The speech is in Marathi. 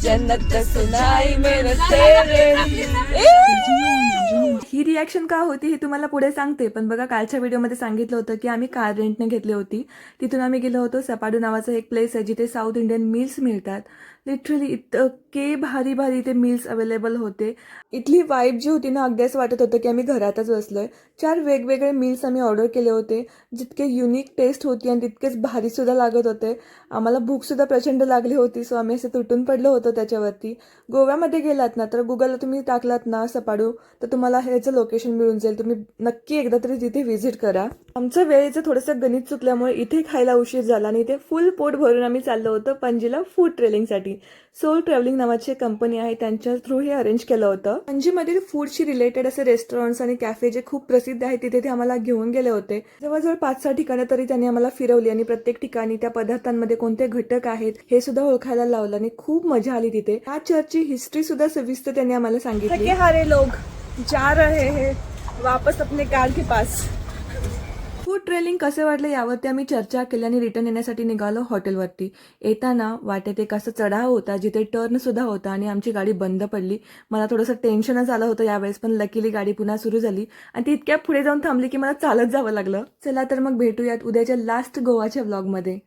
जन्नत सुनाई मेरे तेरे ही रिॲक्शन का होती हे तुम्हाला पुढे सांगते, पण बघा कालच्या व्हिडिओमध्ये सांगितलं होतं की आम्ही कार रेंटने घेतली होती. तिथून आम्ही गेलो होतो. सपाडू नावाचं एक प्लेस आहे जिथे साऊथ इंडियन मील्स मिळतात. लिटरली इतके भारी भारी ते मील्स अवेलेबल होते. इथली वाईब जी होती ना, अगदी असं वाटत होतं की आम्ही घरातच बसलोय. 4 वेगवेगळे मील्स आम्ही ऑर्डर केले होते. जितके युनिक टेस्ट होती आणि तितकेच भारीसुद्धा लागत होते. आम्हाला भूकसुद्धा प्रचंड लागली होती, सो आम्ही असं तुटून पडलो होतो त्याच्यावरती. गोव्यामध्ये गेलात ना तर गुगलला तुम्ही टाकलात ना सपाडू, तर तुम्हाला ह्याचं लोकेशन मिळून जाईल. तुम्ही नक्की एकदा तरी तिथे व्हिजिट करा. आमचं वेळेचं थोडंसं गणित चुकल्यामुळे इथे खायला उशीर झाला आणि इथे फुल पोट भरून आम्ही चाललो होतो पणजीला फूड ट्रेलिंगसाठी. सोल ट्रॅव्हलिंग नावाची कंपनी आहे, त्यांच्या थ्रू हे अरेंज केलं होतं. पणजीमधील फूडशी रिलेटेड असे रेस्टॉरंट्स आणि कॅफे जे खूप प्रसिद्ध आहेत तिथे ते आम्हाला घेऊन गेले होते. जवळजवळ 5-6 ठिकाणं तरी त्यांनी आम्हाला फिरवली आणि प्रत्येक ठिकाणी त्या पदार्थांमध्ये कोणते घटक आहेत हे सुद्धा ओळखायला लावलं आणि खूप मजा आली तिथे. या चर्चची हिस्ट्री सुद्धा सविस्तर त्यांनी आम्हाला सांगितली. थके हारे लोग जा रहे हैं वापस अपने कार के पास. फूड ट्रेलिंग कसे वाटले यावरती आम्ही चर्चा केली आणि रिटर्न येण्यासाठी निघालो हॉटेलवरती. येताना वाटेत एक असं चढाव होता जिथे टर्न सुद्धा होता आणि आमची गाडी बंद पडली. मला थोडंसं टेन्शनच आलं होतं यावेळेस, पण लकीली गाडी पुन्हा सुरू झाली आणि ती इतक्या पुढे जाऊन थांबली की मला चालत जावं लागलं. चला तर मग भेटूयात उद्याच्या लास्ट गोवाच्या व्लॉगमध्ये.